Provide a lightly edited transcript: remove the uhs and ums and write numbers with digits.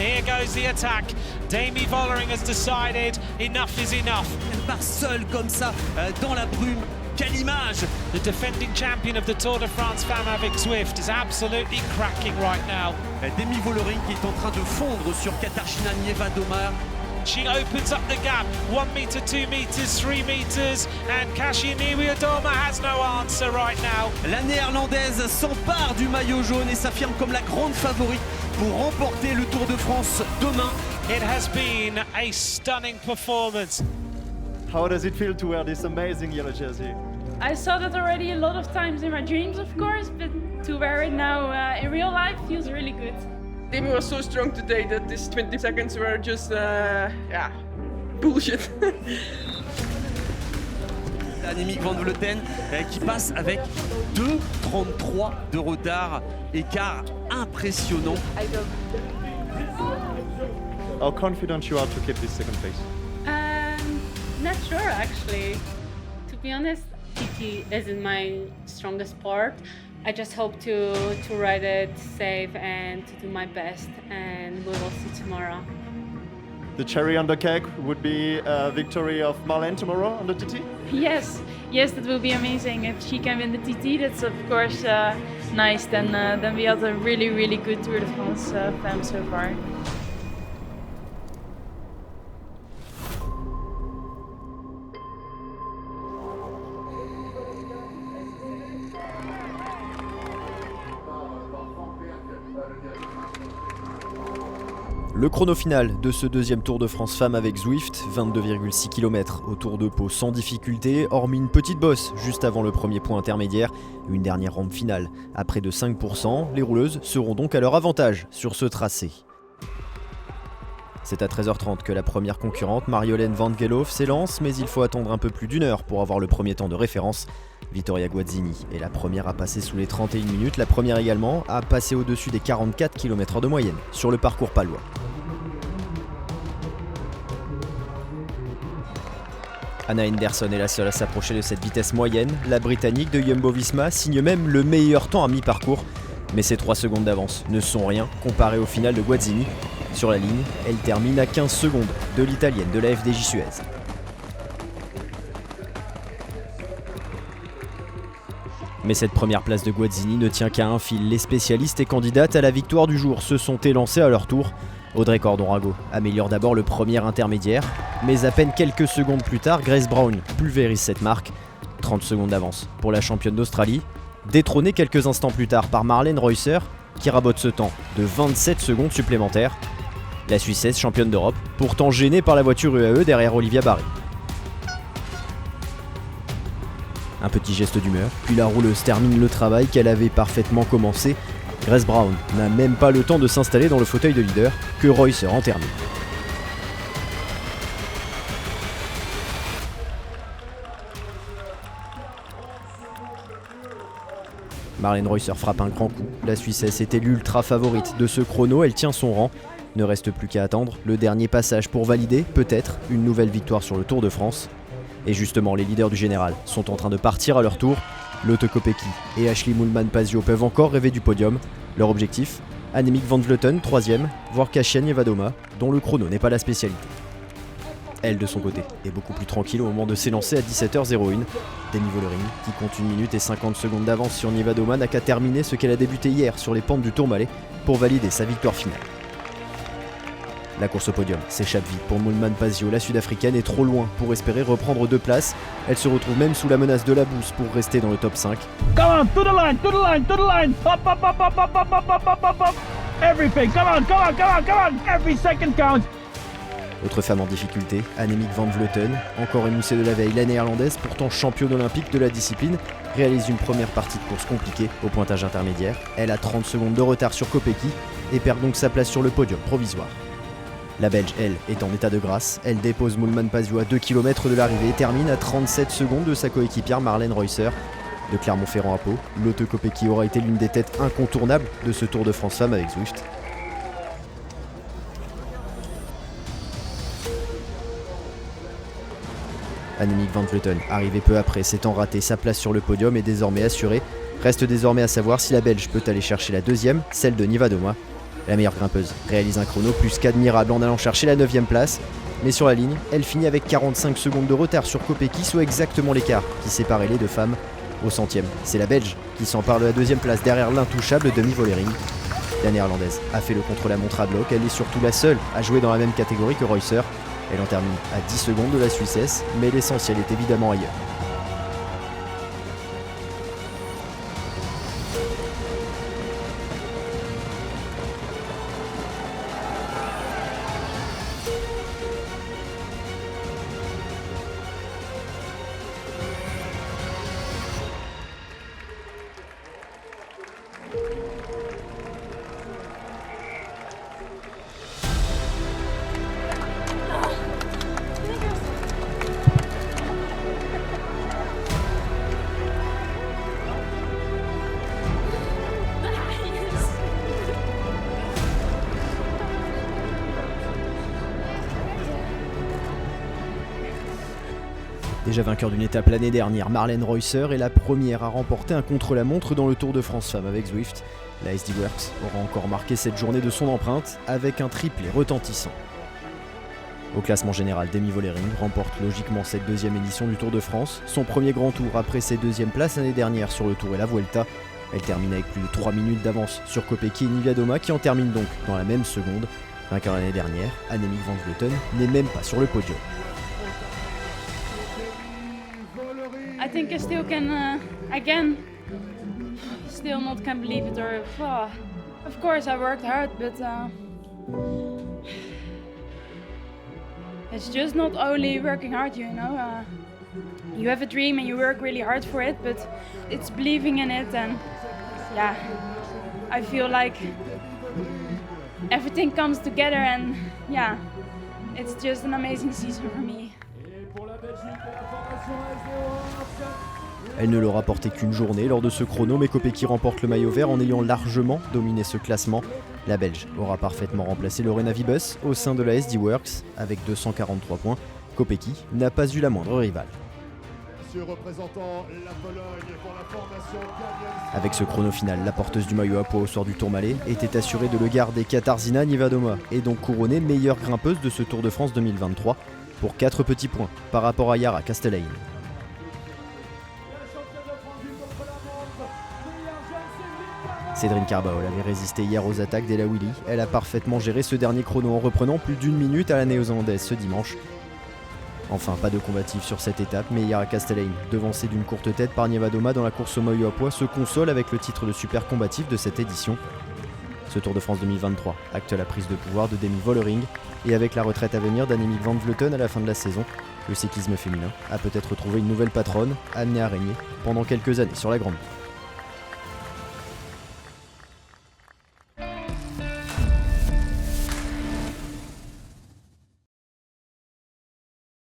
here goes the attack. Demi Vollering has decided enough is enough. Elle part seule comme ça, dans la brume. Quelle image! The defending champion of the Tour de France Femmes avec Zwift is absolutely cracking right now. Demi Vollering qui est en train de fondre sur Katarzyna Niewiadoma. She opens up the gap, 1 meter, 2 meters, 3 meters, and Kasia Niewiadoma has no answer right now. La néerlandaise s'empare du maillot jaune et s'affirme comme la grande favorite pour remporter le Tour de France demain. It has been a stunning performance. How does it feel to wear this amazing yellow jersey? I saw that already a lot of times in my dreams, of course, but to wear it now in real life feels really good. Demi was so strong today that these 20 seconds were just, bullshit. Annemiek van Vleuten qui passe avec 2,33 de retard, écart impressionnant. How confident you are to keep this second place? Not sure actually. To be honest, TT isn't my strongest part. I just hope to ride it safe and to do my best, and we will see tomorrow. The cherry on the cake would be a victory of Marlene tomorrow on the TT? Yes, that will be amazing. If she can win the TT, that's of course nice. Then we had a really good Tour de France femme so far. Le chrono final de ce deuxième Tour de France Femmes avec Zwift, 22,6 km au Tour de Pau sans difficulté, hormis une petite bosse juste avant le premier point intermédiaire, une dernière rampe finale. À près de 5%, les rouleuses seront donc à leur avantage sur ce tracé. C'est à 13h30 que la première concurrente, Marjolaine Van Geloof, s'élance, mais il faut attendre un peu plus d'1 heure pour avoir le premier temps de référence. Vittoria Guazzini est la première à passer sous les 31 minutes, la première également à passer au-dessus des 44 km/h de moyenne sur le parcours palois. Anna Henderson est la seule à s'approcher de cette vitesse moyenne. La Britannique de Jumbo-Visma signe même le meilleur temps à mi-parcours. Mais ces 3 secondes d'avance ne sont rien comparé au final de Guazzini. Sur la ligne, elle termine à 15 secondes de l'Italienne de la FDJ Suez. Mais cette première place de Guazzini ne tient qu'à un fil. Les spécialistes et candidates à la victoire du jour se sont élancés à leur tour. Audrey Cordon-Rago améliore d'abord le premier intermédiaire, mais à peine quelques secondes plus tard, Grace Brown pulvérise cette marque. 30 secondes d'avance pour la championne d'Australie, détrônée quelques instants plus tard par Marlene Reusser, qui rabote ce temps de 27 secondes supplémentaires. La Suissesse, championne d'Europe, pourtant gênée par la voiture UAE derrière Olivia Barret. Un petit geste d'humeur, puis la rouleuse termine le travail qu'elle avait parfaitement commencé. Grace Brown n'a même pas le temps de s'installer dans le fauteuil de leader que Reusser en termine. Marlene Reusser frappe un grand coup. La Suissesse était l'ultra favorite de ce chrono, elle tient son rang. Ne reste plus qu'à attendre le dernier passage pour valider, peut-être, une nouvelle victoire sur le Tour de France. Et justement, les leaders du général sont en train de partir à leur tour. Lotte Kopecky et Ashleigh Moolman-Pasio peuvent encore rêver du podium. Leur objectif, Annemiek van Vleuten, 3e, voire Kasia Niewiadoma, dont le chrono n'est pas la spécialité. Elle, de son côté, est beaucoup plus tranquille au moment de s'élancer à 17h01. Demi Vollering, qui compte 1 minute et 50 secondes d'avance sur Niewiadoma, n'a qu'à terminer ce qu'elle a débuté hier sur les pentes du Tourmalet pour valider sa victoire finale. La course au podium s'échappe vite pour Moolman-Pasio. La Sud-Africaine est trop loin pour espérer reprendre 2 places. Elle se retrouve même sous la menace de la bourse pour rester dans le top 5. Come on, to the line, to the line, to the line. Up, up, up, up, up, up, up, up, up, up. Everything, come on, come on, come on, come on. Every second counts. Autre femme en difficulté, Annemiek van Vleuten, encore émoussée de la veille, la néerlandaise, pourtant championne olympique de la discipline, réalise une première partie de course compliquée au pointage intermédiaire. Elle a 30 secondes de retard sur Kopecky et perd donc sa place sur le podium provisoire. La Belge, elle, est en état de grâce. Elle dépose Moolman-Pasio à 2 km de l'arrivée et termine à 37 secondes de sa coéquipière Marlene Reusser. De Clermont-Ferrand à Pau, Lotte Kopecky aura été l'une des têtes incontournables de ce Tour de France Femmes avec Zwift. Annemiek van Vleuten, arrivée peu après, s'étant ratée, sa place sur le podium est désormais assurée. Reste désormais à savoir si la Belge peut aller chercher la 2e, celle de Niewiadoma. La meilleure grimpeuse réalise un chrono plus qu'admirable en allant chercher la 9ème place. Mais sur la ligne, elle finit avec 45 secondes de retard sur Kopecky, soit exactement l'écart qui séparait les deux femmes au 100e. C'est la Belge qui s'empare de la 2ème place derrière l'intouchable Demi Vollering. La Néerlandaise a fait le contre-la-montre à bloc, elle est surtout la seule à jouer dans la même catégorie que Reusser. Elle en termine à 10 secondes de la Suissesse, mais l'essentiel est évidemment ailleurs. Déjà vainqueur d'une étape l'année dernière, Marlene Reusser est la première à remporter un contre-la-montre dans le Tour de France Femmes avec Zwift. La SD Works aura encore marqué cette journée de son empreinte avec un triplé retentissant. Au classement général, Demi Vollering remporte logiquement cette 2e édition du Tour de France, son premier grand tour après ses 2e places l'année dernière sur le Tour et la Vuelta. Elle termine avec plus de 3 minutes d'avance sur Kopecky et Niewiadoma qui en termine donc dans la même seconde. Vainqueur l'année dernière, Annemiek van Vleuten n'est même pas sur le podium. I think I still can, again, still not can believe it. Or, of course, I worked hard, but it's just not only working hard, you know. You have a dream and you work really hard for it, but it's believing in it, and yeah, I feel like everything comes together, and yeah, it's just an amazing season for me. Elle ne l'aura porté qu'une journée lors de ce chrono, mais Kopecky remporte le maillot vert en ayant largement dominé ce classement. La Belge aura parfaitement remplacé Lorena Wiebes au sein de la SD Works avec 243 points. Kopecky n'a pas eu la moindre rivale. Avec ce chrono final, la porteuse du maillot à pois au soir du Tourmalet était assurée de le garder. Katarzyna Niewiadoma est donc couronnée meilleure grimpeuse de ce Tour de France 2023 pour 4 petits points par rapport à Yara Kastelijn. Cédrine Carbaol avait résisté hier aux attaques d'Ella Willy. Elle a parfaitement géré ce dernier chrono en reprenant plus d'1 minute à la néo-zélandaise ce dimanche. Enfin, pas de combatif sur cette étape, mais Yara Kastelijn, devancée d'une courte tête par Niewiadoma dans la course au maillot à pois, se console avec le titre de super combatif de cette édition. Ce Tour de France 2023 acte la prise de pouvoir de Demi Vollering, et avec la retraite à venir d'Annemiek van Vleuten à la fin de la saison, le cyclisme féminin a peut-être trouvé une nouvelle patronne, amenée à régner pendant quelques années sur la Grande Boucle.